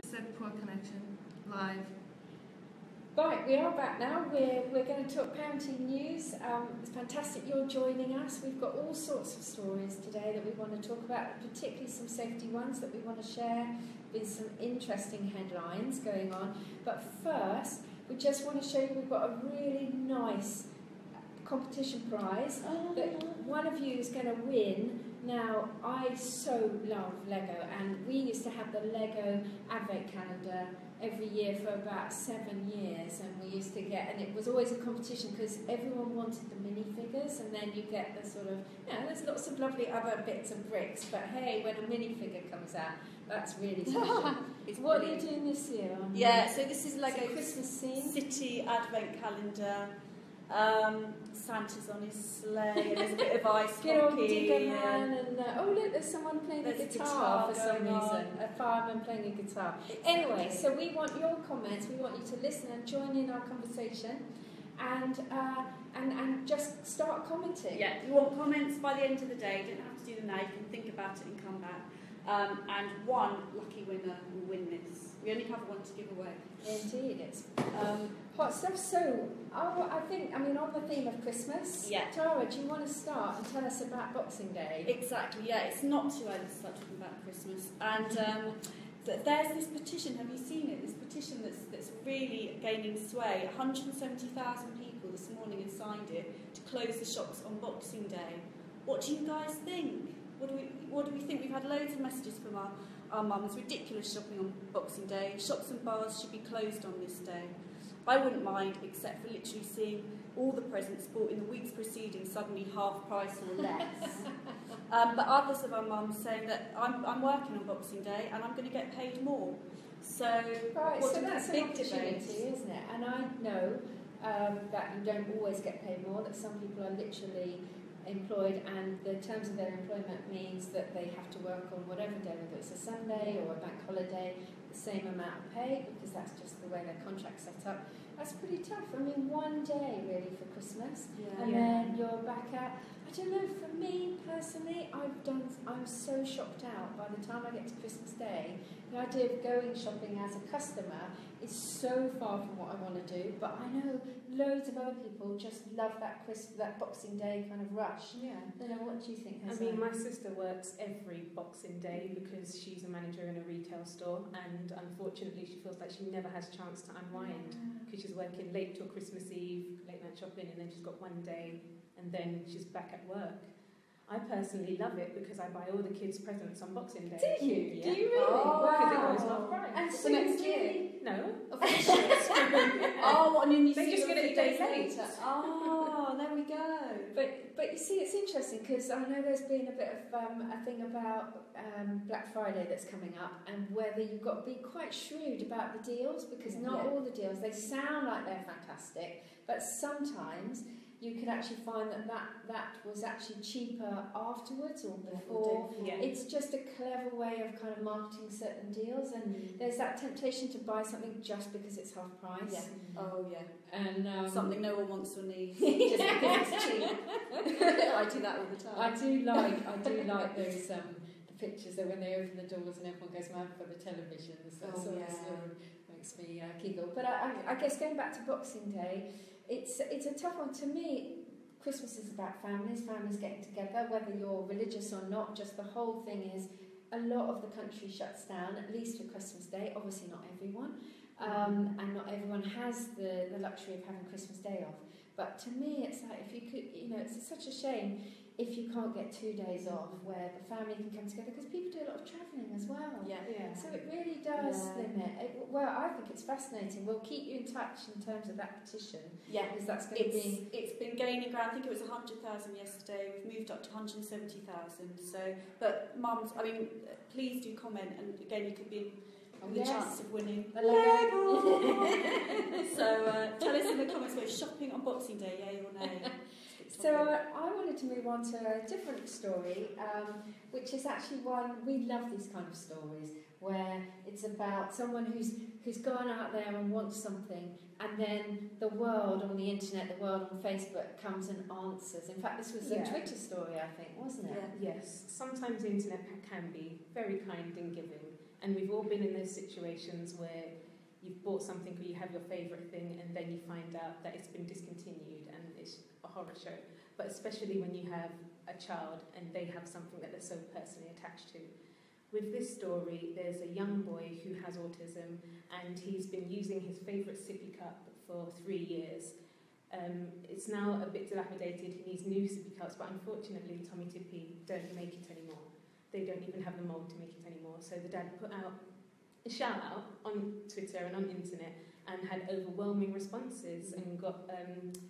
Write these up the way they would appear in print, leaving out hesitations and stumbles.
Said poor connection. Live. Right, we are back now. We're going to talk parenting news. It's fantastic you're joining us. We've got all sorts of stories today that we want to talk about, particularly some safety ones that we want to share with some interesting headlines going on. But first, we just want to show you we've got a really nice competition prize that one of you is going to win. Now, I so love Lego, and we used to have the Lego Advent Calendar every year for about 7 years, and we used to get, and it was always a competition because everyone wanted the minifigures, and then you get the sort of, there's lots of lovely other bits of bricks, but hey, when a minifigure comes out, that's really special. What are you doing this year? So this is Lego Christmas scene. City Advent Calendar. Santa's on his sleigh, and there's a bit of ice Good old hockey. digger man, and look, there's someone playing a guitar for some reason. A fireman playing a guitar. Anyway, so we want your comments. We want you to listen and join in our conversation, and just start commenting. Yeah, you want comments by the end of the day. You don't have to do them now. You can think about it and come back. And one lucky winner will win this. We only have one to give away. Indeed, it's hot stuff. So, I think, on the theme of Christmas, Tara, do you want to start and tell us about Boxing Day? Exactly, yeah. It's not too early to start talking about Christmas. And there's this petition. Have you seen it? This petition that's really gaining sway. 170,000 people this morning have signed it to close the shops on Boxing Day. What do you guys think? What do we think? We've had loads of messages from our mums. Ridiculous shopping on Boxing Day. Shops and bars should be closed on this day. I wouldn't mind, except for literally seeing all the presents bought in the weeks preceding suddenly half price or less. But others of our mums saying that I'm working on Boxing Day and I'm going to get paid more. So, so that's a big opportunity, isn't it? And I know that you don't always get paid more, that some people are literally employed, and the terms of their employment means that they have to work on whatever day, whether it's a Sunday or a bank holiday, the same amount of pay, because that's just the way their contract's set up. That's pretty tough. One day really for Christmas, then you're back out. I don't know, for me personally, I'm so shocked out by the time I get to Christmas Day. The idea of going shopping as a customer is so far from what I want to do, but I know loads of other people just love that Boxing Day kind of rush. Yeah. I don't know, what do you think, Hezza? My sister works every Boxing Day because she's a manager in a retail store, and unfortunately she feels like she never has a chance to unwind because she's working late till Christmas Eve, late night shopping, and then she's got one day and then she's back at work. I personally love it because I buy all the kids' presents on Boxing Day. Do you? Yeah. Do you really? Because it goes half price. And so next year? No. And then you they just get it a day late. Oh, there we go. But you see, it's interesting because I know there's been a bit of a thing about Black Friday that's coming up, and whether you've got to be quite shrewd about the deals, because not all the deals, they sound like they're fantastic, but sometimes you could actually find that was actually cheaper afterwards or before. Yeah. It's just a clever way of kind of marketing certain deals, and there's that temptation to buy something just because it's half price. Yeah. Oh yeah. And something no one wants or needs just because it's cheap. I do that all the time. I do like those the pictures that when they open the doors and everyone goes mad for the televisions. That sort of makes me giggle. But I guess going back to Boxing Day, it's a tough one. To me, Christmas is about families getting together, whether you're religious or not. Just the whole thing is, a lot of the country shuts down, at least for Christmas Day. Obviously not everyone, and not everyone has the luxury of having Christmas Day off. But to me, it's like, if you could, it's such a shame if you can't get 2 days off where the family can come together, because people do a lot of travelling as well. Yeah. So it really does limit. I think it's fascinating. We'll keep you in touch in terms of that petition. Yeah, because that's going to be. It's been gaining ground. I think it was 100,000 yesterday. We've moved up to 170,000. So, but mums, please do comment, and again, you could be the chance of winning. So tell us in the comments about shopping on Boxing Day, yay or nay. So I wanted to move on to a different story, which is actually one, we love these kind of stories, where it's about someone who's gone out there and wants something, and then the world on the internet, the world on Facebook comes and answers. In fact, this was a Twitter story, I think, wasn't it? Yes. Sometimes the internet can be very kind and giving, And we've all been in those situations where you've bought something or you have your favourite thing and then you find out that it's been discontinued and it's a horror show. But especially when you have a child and they have something that they're so personally attached to. With this story, there's a young boy who has autism and he's been using his favourite sippy cup for 3 years. It's now a bit dilapidated, he needs new sippy cups, but unfortunately Tommee Tippee don't make it anymore. They don't even have the mould to make it anymore. So the dad put out a shout out on Twitter and on internet and had overwhelming responses and got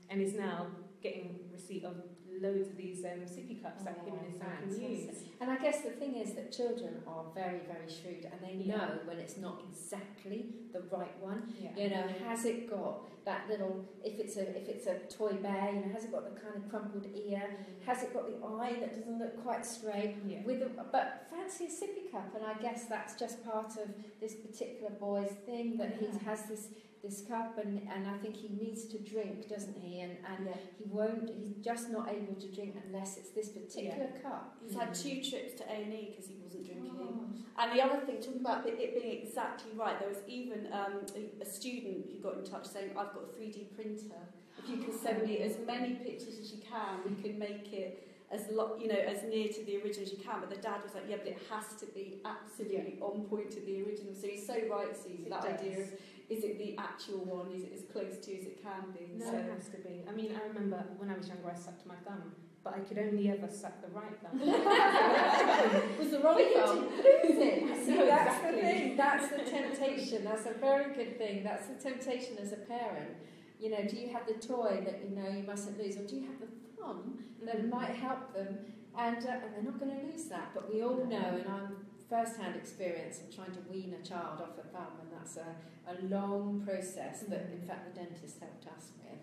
and is now getting receipt of loads of these sippy cups that him and his son can use. And I guess the thing is that children are very, very shrewd and they know when it's not exactly the right one. You know, has it got that little, if it's a toy bear, you know, has it got the kind of crumpled ear? Has it got the eye that doesn't look quite straight? But fancy a sippy cup, and I guess that's just part of this particular boy's thing, that he has this cup, and I think he needs to drink, doesn't he? And he's just not able to drink unless it's this particular cup. He's had 2 trips to A&E because he wasn't drinking. And the other thing, talking about it being exactly right, there was even a student who got in touch saying, I've got a 3D printer. If you can send me as many pictures as you can, we can make it as near to the original as you can. But the dad was like, yeah, but it has to be absolutely on point to the original. So he's so right, Susie, that idea of, is it the actual one? Is it as close to as it can be? No, it has to be. I mean, I remember when I was younger, I sucked my thumb, but I could only ever suck the right thumb. Was the wrong thumb? Lose it. See, that's exactly. the thing. That's the temptation. That's a very good thing. That's the temptation as a parent. You know, do you have the toy that you know you mustn't lose, or do you have the thumb that might help them? And they're not going to lose that. But we all know, and I'm first-hand experience of trying to wean a child off a thumb, and that's a long process that, in fact, the dentist helped us with.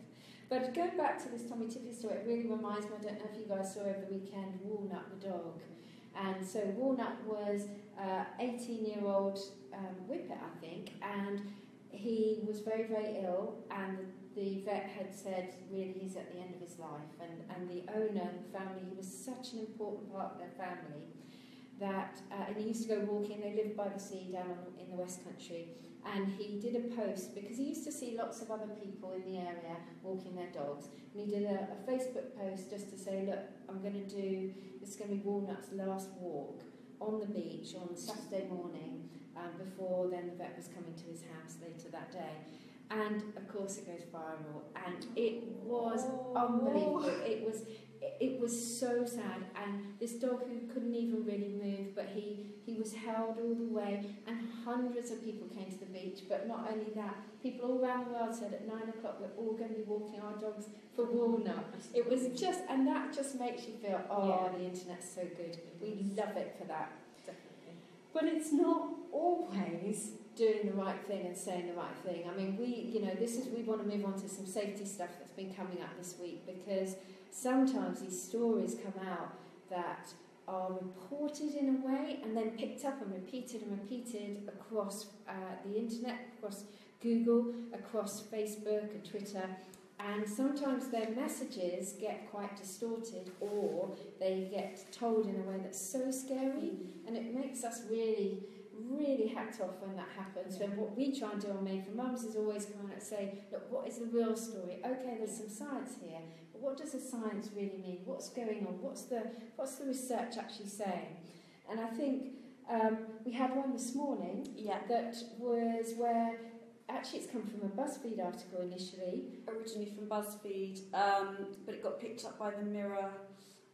But going back to this Tommee Tippee story, it really reminds me, I don't know if you guys saw over the weekend, Walnut the dog. And so Walnut was 18-year-old whippet, I think, and he was very, very ill, and the vet had said, really, he's at the end of his life. And the owner, the family, he was such an important part of their family that, and he used to go walking, they lived by the sea down in the West Country, and he did a post, because he used to see lots of other people in the area walking their dogs, and he did a Facebook post just to say, look, this is going to be Walnut's last walk on the beach on Saturday morning, before then the vet was coming to his house later that day. And of course it goes viral, and it was unbelievable. It was so sad, and this dog who couldn't even really move, but he was held all the way, and hundreds of people came to the beach. But not only that, people all around the world said at 9 o'clock we're all going to be walking our dogs for Walnut. It was just, and that just makes you feel, the internet's so good. We love it for that. Definitely. But it's not always doing the right thing and saying the right thing. I mean, we want to move on to some safety stuff that's been coming up this week, because sometimes these stories come out that are reported in a way and then picked up and repeated across the internet, across Google, across Facebook and Twitter, and sometimes their messages get quite distorted, or they get told in a way that's so scary, and it makes us really hacked off when that happens. So what we try and do on Made for Mums is always kind of say, look, what is the real story? Okay, there's some science here, but what does the science really mean? What's going on? What's the research actually saying? And I think we had one this morning that was where, actually it's come from a BuzzFeed article initially. Originally from BuzzFeed, but it got picked up by the Mirror,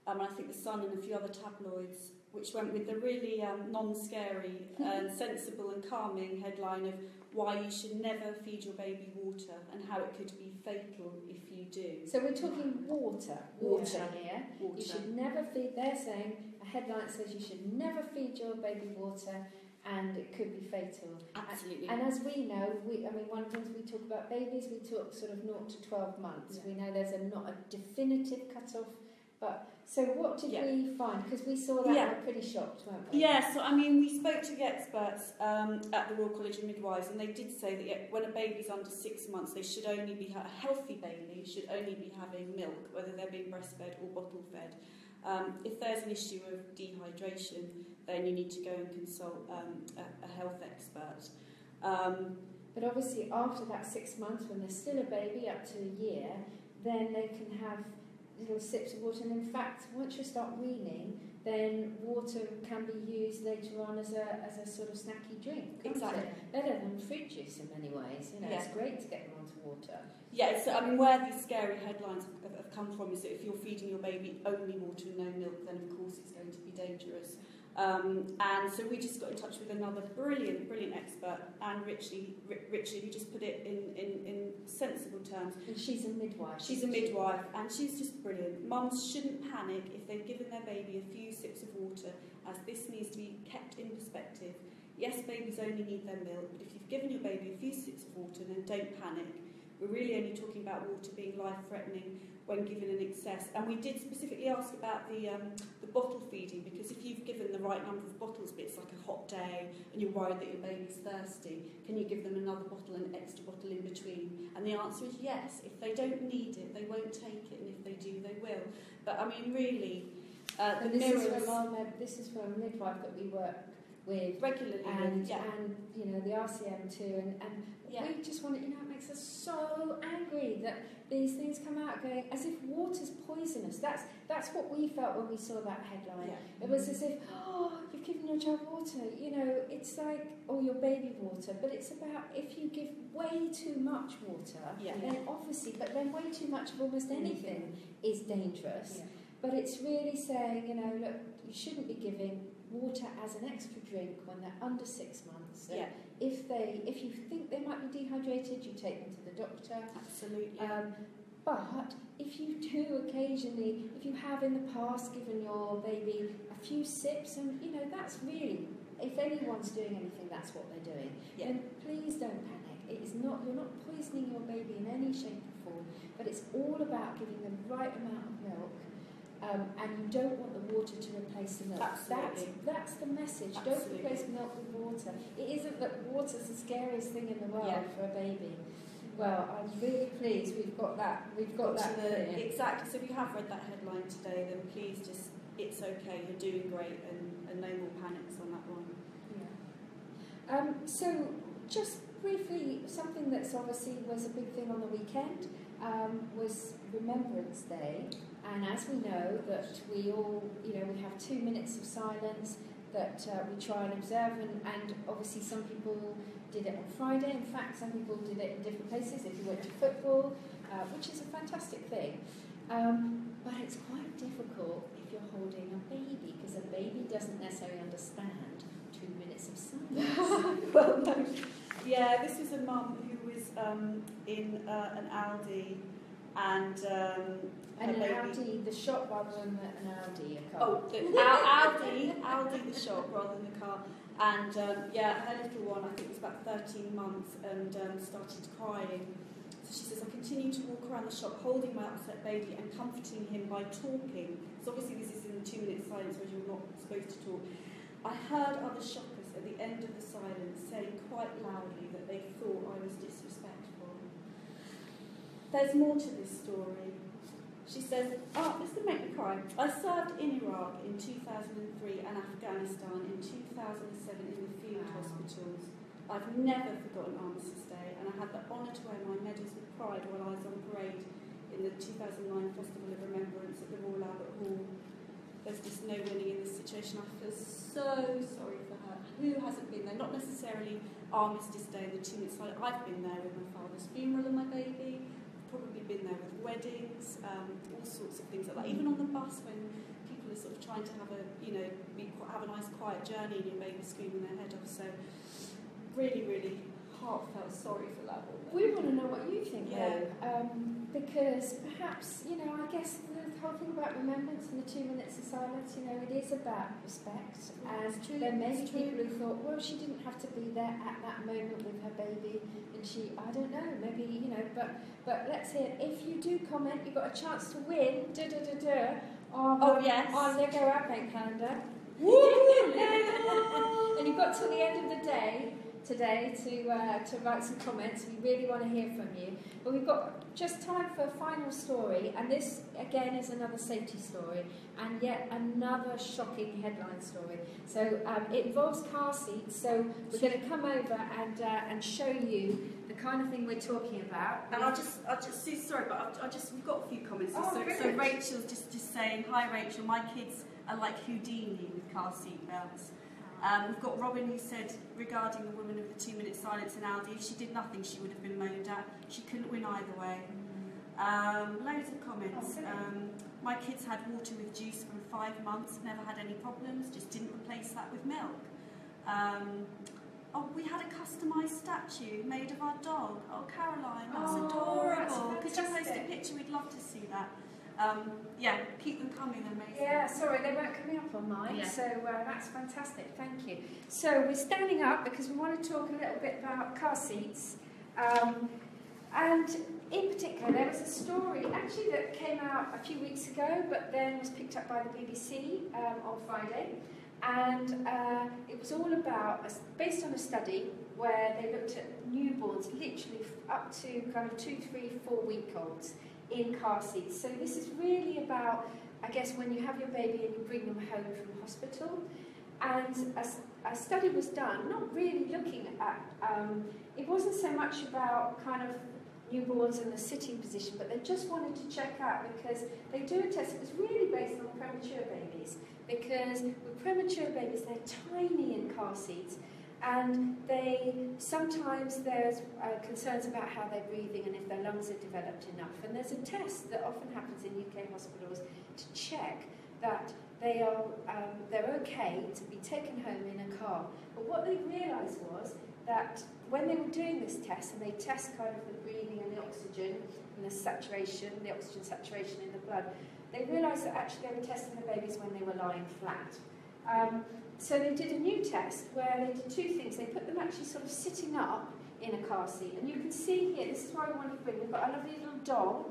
and I think the Sun and a few other tabloids, which went with the really non-scary and sensible and calming headline of why you should never feed your baby water and how it could be fatal if you do. So we're talking water here. Water. You should never feed, they're saying, a headline says you should never feed your baby water and it could be fatal. Absolutely. And as we know, one of the things we talk about babies, we talk sort of 0 to 12 months. We know there's not a definitive cut-off. But so what did we find? Because we saw that and were pretty shocked, weren't we? Yeah, so I mean, we spoke to the experts at the Royal College of Midwives, and they did say that when a baby's under 6 months, they should only be a healthy baby should only be having milk, whether they're being breastfed or bottle fed. If there's an issue of dehydration, then you need to go and consult a health expert. But obviously after that 6 months, when they're still a baby up to a year, then they can have little sips of water. And in fact, once you start weaning, then water can be used later on as a sort of snacky drink. Exactly. Better than fruit juice in many ways. You know, Yeah. It's great to get them onto water. Yeah, so I mean, where these scary headlines have come from is that if you're feeding your baby only water and no milk, then of course it's going to be dangerous. And so we just got in touch with another brilliant expert, Anne Ritchie, who just put it in sensible terms. And she's a midwife. She's a midwife, and she's just brilliant. Mums shouldn't panic if they've given their baby a few sips of water, as this needs to be kept in perspective. Yes, babies only need their milk, but if you've given your baby a few sips of water, then don't panic. We're really only talking about water being life-threatening when given in excess. And we did specifically ask about the bottle feeding, because if you've given the right number of bottles, but it's like a hot day and you're worried that your baby's thirsty, can you give them another bottle and an extra bottle in between? And the answer is yes. If they don't need it, they won't take it, and if they do, they will. But I mean, really, the this is from a midwife that we work with regularly, and you know, the RCM too, and we just want to, you know, it makes us so angry that these things come out going as if water's poisonous. That's what we felt when we saw that headline. It was as if, oh, you've given your child water, you know, it's like, or your baby water, but it's about if you give way too much water, then obviously, but then way too much of almost anything is dangerous. But it's really saying, you know, look, you shouldn't be giving water as an extra drink when they're under 6 months. So if you think they might be dehydrated, you take them to the doctor. Absolutely. But if you do occasionally, if you have in the past given your baby a few sips, and you know, that's really, if anyone's doing anything, that's what they're doing. Then please don't panic. It is not, you're not poisoning your baby in any shape or form, but it's all about giving them the right amount of milk. And you don't want the water to replace the milk. Absolutely. That's the message. Absolutely. Don't replace milk with water. It isn't that water's the scariest thing in the world for a baby. Well, I'm really pleased we've got that. Exactly. So if you have read that headline today, then please just, it's okay, you're doing great, and no more panics on that one. So just briefly, something that's obviously was a big thing on the weekend was Remembrance Day. And as we know that we all, you know, we have 2 minutes of silence that we try and observe, and obviously some people did it on Friday. In fact, some people did it in different places. If you went to football, which is a fantastic thing. But it's quite difficult if you're holding a baby, because a baby doesn't necessarily understand 2 minutes of silence. Well, no. Yeah, this was a mum who was in an Aldi, and an Aldi, the shop, rather than an Audi, a car. Oh, Aldi, the shop, rather than the car. And her little one, I think, was about 13 months, and started crying. So she says, I continue to walk around the shop holding my upset baby and comforting him by talking. So obviously this is in 2 minutes silence where you're not supposed to talk. I heard other shoppers at the end of the silence saying quite loudly that they thought I was disrespectful. There's more to this story. She says, this is going to make me cry. I served in Iraq in 2003 and Afghanistan in 2007 in the field hospitals. I've never forgotten Armistice Day, and I had the honour to wear my medals with pride while I was on parade in the 2009 Festival of Remembrance at the Royal Albert Hall. There's just no winning in this situation. I feel so sorry for her. Who hasn't been there? Not necessarily Armistice Day and the 2 minutes silence. I've been there with my father's funeral and my baby. I've probably been there with weddings, all sorts of things like that. Even on the bus when people are sort of trying to have a nice quiet journey and your baby's screaming their head off. So really, really heartfelt sorry for that woman. We want to know what you think, though, because perhaps, you know, I guess the whole thing about remembrance and the 2 minutes of silence, you know, it is about respect. And there may be people who thought, well, she didn't have to be there at that moment with her baby, and she, I don't know, maybe, you know, but let's hear, if you do comment, you've got a chance to win, on Lego Advent Calendar. And you've got till the end of the day today to write some comments. We really want to hear from you. But we've got just time for a final story, and this again is another safety story, and yet another shocking headline story. So it involves car seats. So we're going to come over and show you the kind of thing we're talking about. And I'll just Sue, sorry, but we've got a few comments. Oh, so Rachel's just saying, hi Rachel, my kids are like Houdini with car seat belts. We've got Robin who said, regarding the woman of the 2-minute silence in Aldi, if she did nothing she would have been moaned at. She couldn't win either way. Loads of comments. My kids had water with juice from 5 months, never had any problems, just didn't replace that with milk. We had a customised statue made of our dog. Oh, Caroline, that's adorable. That's Could you post a picture? We'd love to see that. Yeah, keep them coming, amazing. Yeah, sorry, they weren't coming up on mine, Yeah. so that's fantastic, thank you. So we're standing up because we want to talk a little bit about car seats. And in particular, there was a story actually that came out a few weeks ago, but then was picked up by the BBC on Friday. And it was all about, based on a study where they looked at newborns, literally up to kind of 2, 3, 4-week-olds in car seats. So this is really about, I guess, when you have your baby and you bring them home from hospital. And a study was done, not really looking at, it wasn't so much about kind of newborns and the sitting position, but they just wanted to check out because they do a test. It was really based on premature babies, because with premature babies, they're tiny in car seats, and sometimes there's concerns about how they're breathing and if their lungs are developed enough. And there's a test that often happens in UK hospitals to check that they're okay to be taken home in a car. But what they realised was that when they were doing this test, and they test kind of the breathing and the oxygen and the oxygen saturation in the blood, they realised that actually they were testing the babies when they were lying flat. So they did a new test where they did 2 things. They put them actually sort of sitting up in a car seat. And you can see here, this is why we wanted to bring, we've got a lovely little doll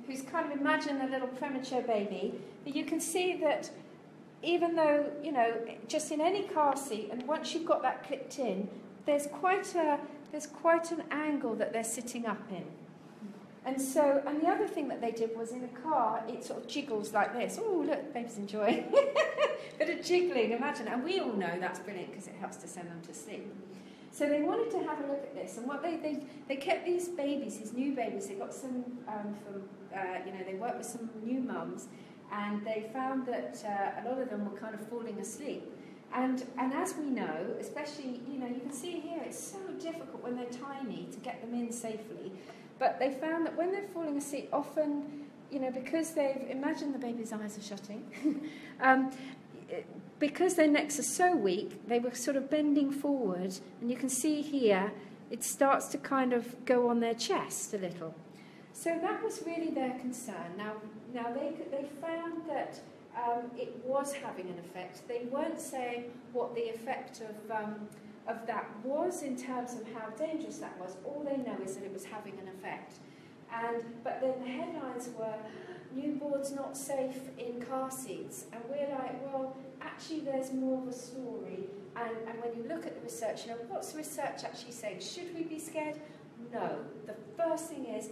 who's kind of, imagine a little premature baby. But you can see that even though, just in any car seat, and once you've got that clipped in, there's quite an angle that they're sitting up in. And the other thing that they did was in a car, it sort of jiggles like this. Oh, look, baby's enjoying. Bit of jiggling, imagine. And we all know that's brilliant because it helps to send them to sleep. So they wanted to have a look at this. And what they kept these babies, these new babies, they got some they worked with some new mums, and they found that a lot of them were kind of falling asleep. And as we know, especially, you can see here, it's so difficult when they're tiny to get them in safely. But they found that when they're falling asleep, often, because imagine the baby's eyes are shutting, because their necks are so weak, they were sort of bending forward, and you can see here, it starts to kind of go on their chest a little. So that was really their concern. Now they found that it was having an effect. They weren't saying what the effect of that was in terms of how dangerous that was. All they know is that it was having an effect. But then the headlines were, newborns not safe in car seats. And we're like, well, actually there's more of a story. And when you look at the research, what's the research actually saying? Should we be scared? No. The first thing is,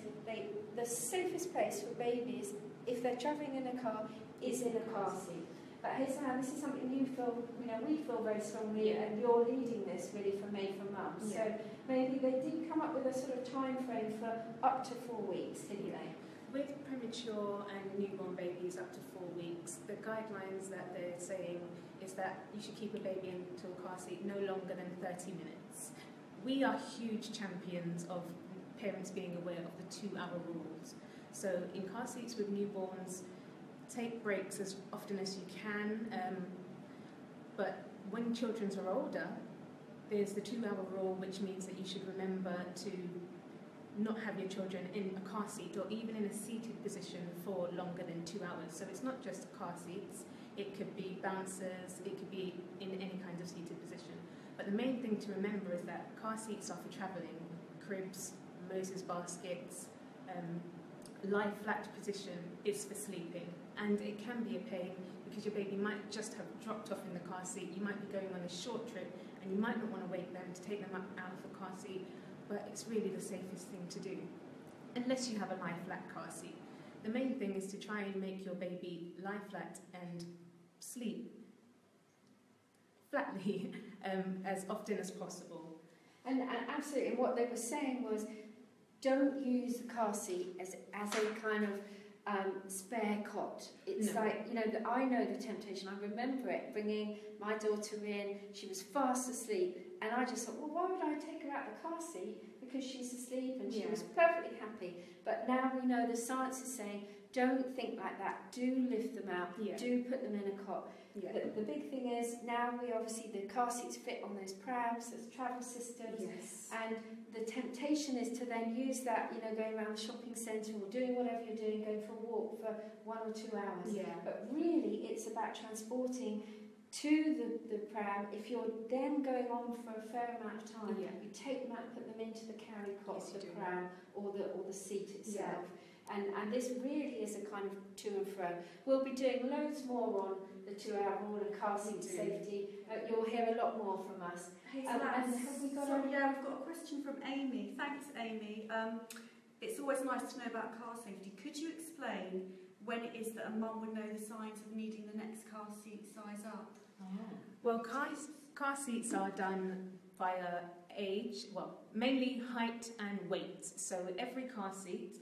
the safest place for babies, if they're travelling in a car, is in a car seat. But Hazel, this is something you feel, we feel very strongly, and you're leading this really for Made for Mums. Yeah. So maybe they did come up with a sort of time frame for up to 4 weeks, didn't they? With premature and newborn babies up to 4 weeks, the guidelines that they're saying is that you should keep a baby into a car seat no longer than 30 minutes. We are huge champions of parents being aware of the 2-hour rules. So in car seats with newborns, take breaks as often as you can, but when children are older, there's the 2-hour rule, which means that you should remember to not have your children in a car seat or even in a seated position for longer than 2 hours. So it's not just car seats, it could be bouncers, it could be in any kind of seated position. But the main thing to remember is that car seats are for travelling, cribs, Moses baskets, lie flat position is for sleeping, and it can be a pain because your baby might just have dropped off in the car seat. You might be going on a short trip and you might not want to wake them to take them out of the car seat, but it's really the safest thing to do, unless you have a lie flat car seat. The main thing is to try and make your baby lie flat and sleep flatly as often as possible. And absolutely, and what they were saying was, don't use the car seat as a kind of spare cot. It's like, you know, I know the temptation. I remember it, bringing my daughter in. She was fast asleep, and I just thought, well, why would I take her out of the car seat? Because she's asleep, and she was perfectly happy. But now we know the science is saying, don't think like that. Do lift them out. Do put them in a cot. The big thing is, now the car seats fit on those prams, those travel systems, and the temptation is to then use that, you know, going around the shopping centre or doing whatever you're doing, going for a walk for 1 or 2 hours. But really, it's about transporting to the pram. If you're then going on for a fair amount of time, you take them out and put them into the carry cot, the pram, or the seat itself. And this really is a kind of to and fro. We'll be doing loads more on the 2-hour rule and car seat safety. You'll hear a lot more from us. We've got a question from Amy. Thanks, Amy. It's always nice to know about car safety. Could you explain when it is that a mum would know the signs of needing the next car seat size up? Well, car seats are done via age, mainly height and weight. So every car seat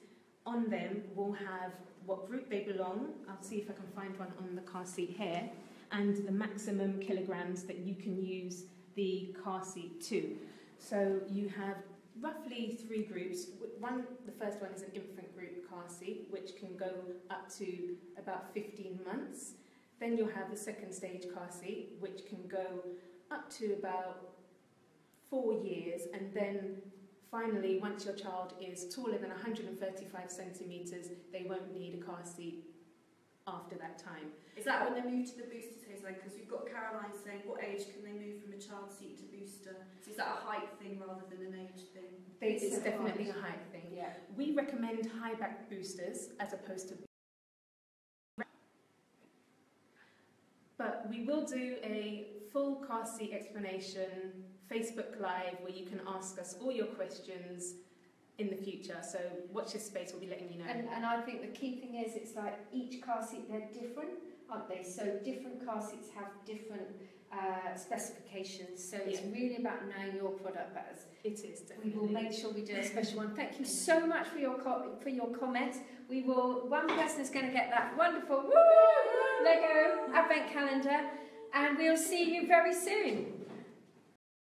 on them will have what group they belong. I'll see if I can find one on the car seat here, and the maximum kilograms that you can use the car seat to. So you have roughly 3 groups. The first one is an infant group car seat, which can go up to about 15 months. Then you'll have the second stage car seat, which can go up to about 4 years, and then finally, once your child is taller than 135 centimetres, they won't need a car seat after that time. Is that when they move to the booster stage? Because we've got Caroline saying, what age can they move from a child seat to booster? So is that a height thing rather than an age thing? It's definitely a height thing. We recommend high back boosters as opposed to... But we will do a full car seat explanation Facebook Live where you can ask us all your questions in the future. So watch this space, we'll be letting you know. And I think the key thing is, it's like each car seat, they're different, aren't they? So different car seats have different specifications. So it's really about knowing your product better. It is, definitely. We will make sure we do a special one. Thank you so much for your comments. We will. One person is going to get that wonderful Lego Advent calendar, and we'll see you very soon.